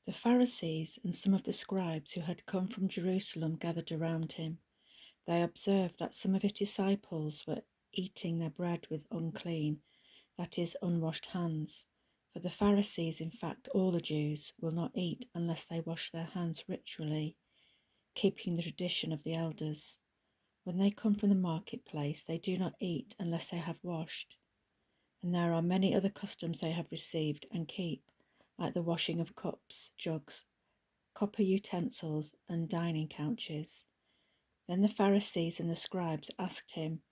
The Pharisees and some of the scribes who had come from Jerusalem gathered around him. They observed that some of his disciples were eating their bread with unclean, that is, unwashed hands. For the Pharisees, in fact, all the Jews, will not eat unless they wash their hands ritually, keeping the tradition of the elders. When they come from the marketplace, they do not eat unless they have washed. And there are many other customs they have received and keep, like the washing of cups, jugs, copper utensils, and dining couches. Then the Pharisees and the scribes asked him,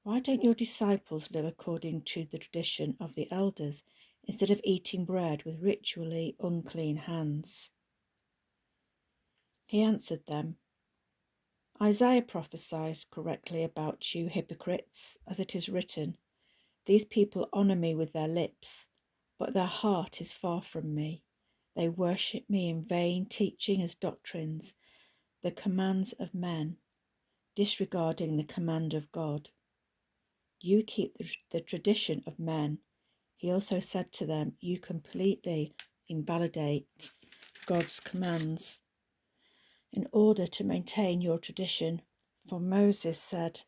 "Why don't your disciples live according to the tradition of the elders, instead of eating bread with ritually unclean hands?" He answered them, "Isaiah prophesies correctly about you hypocrites, as it is written, 'These people honor me with their lips, but their heart is far from me. They worship me in vain, teaching as doctrines the commands of men, disregarding the command of God. You keep the tradition of men." He also said to them, "You completely invalidate God's commands in order to maintain your tradition. For Moses said,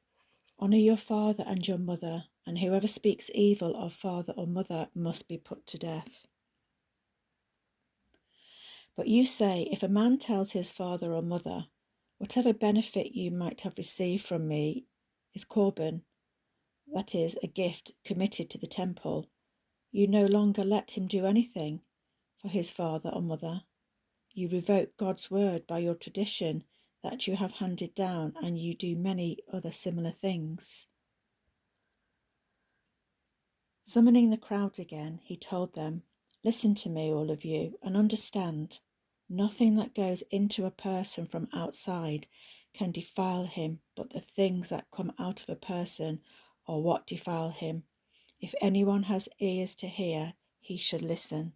'Honor your father and your mother, and whoever speaks evil of father or mother must be put to death.' But you say, if a man tells his father or mother, 'Whatever benefit you might have received from me is korban,' that is, a gift committed to the temple, you no longer let him do anything for his father or mother. You revoke God's word by your tradition that you have handed down, and you do many other similar things." Summoning the crowd again, he told them, "Listen to me, all of you, and understand. Nothing that goes into a person from outside can defile him, but the things that come out of a person are what defile him. If anyone has ears to hear, he should listen."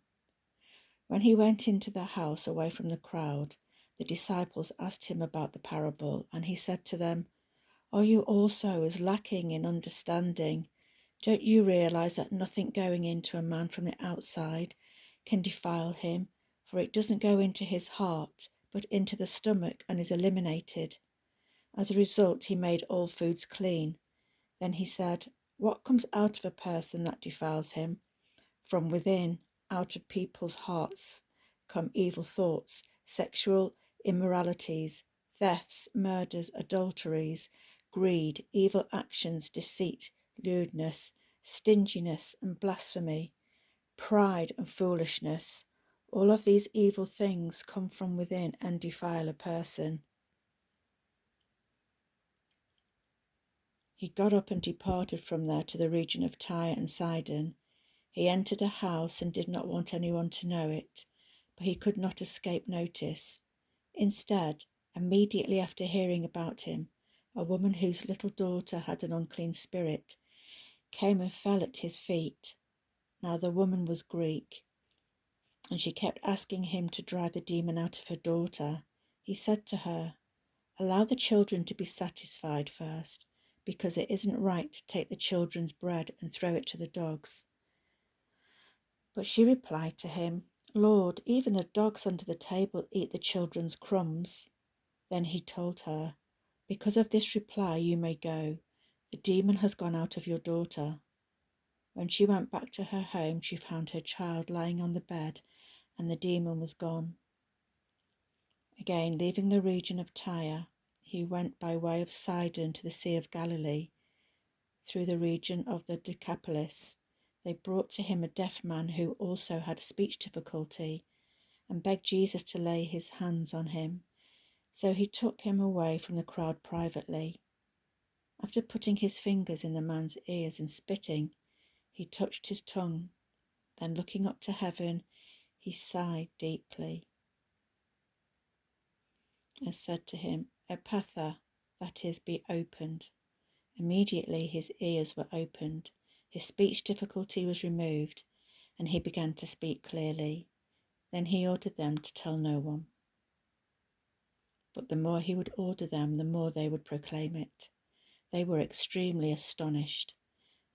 When he went into the house away from the crowd, the disciples asked him about the parable, and he said to them, "Are you also as lacking in understanding? Don't you realize that nothing going into a man from the outside can defile him, for it doesn't go into his heart, but into the stomach and is eliminated? As a result, he made all foods clean." Then he said, "What comes out of a person that defiles him? From within, out of people's hearts, come evil thoughts, sexual immoralities, thefts, murders, adulteries, greed, evil actions, deceit, lewdness, stinginess, and blasphemy, pride and foolishness. All of these evil things come from within and defile a person." He got up and departed from there to the region of Tyre and Sidon. He entered a house and did not want anyone to know it, but he could not escape notice. Instead, immediately after hearing about him, a woman whose little daughter had an unclean spirit came and fell at his feet. Now the woman was Greek, and she kept asking him to drive the demon out of her daughter. He said to her, "Allow the children to be satisfied first, because it isn't right to take the children's bread and throw it to the dogs." But she replied to him, "Lord, even the dogs under the table eat the children's crumbs." Then he told her, "Because of this reply you may go. The demon has gone out of your daughter." When she went back to her home, she found her child lying on the bed, and the demon was gone. Again, leaving the region of Tyre, he went by way of Sidon to the Sea of Galilee, through the region of the Decapolis. They brought to him a deaf man who also had speech difficulty, and begged Jesus to lay his hands on him. So he took him away from the crowd privately. After putting his fingers in the man's ears and spitting, he touched his tongue. Then looking up to heaven, he sighed deeply and said to him, "Ephphatha," that is, "be opened." Immediately his ears were opened, his speech difficulty was removed, and he began to speak clearly. Then he ordered them to tell no one. But the more he would order them, the more they would proclaim it. They were extremely astonished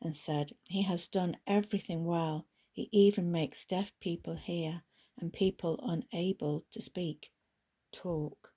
and said, "He has done everything well. He even makes deaf people hear and people unable to speak talk.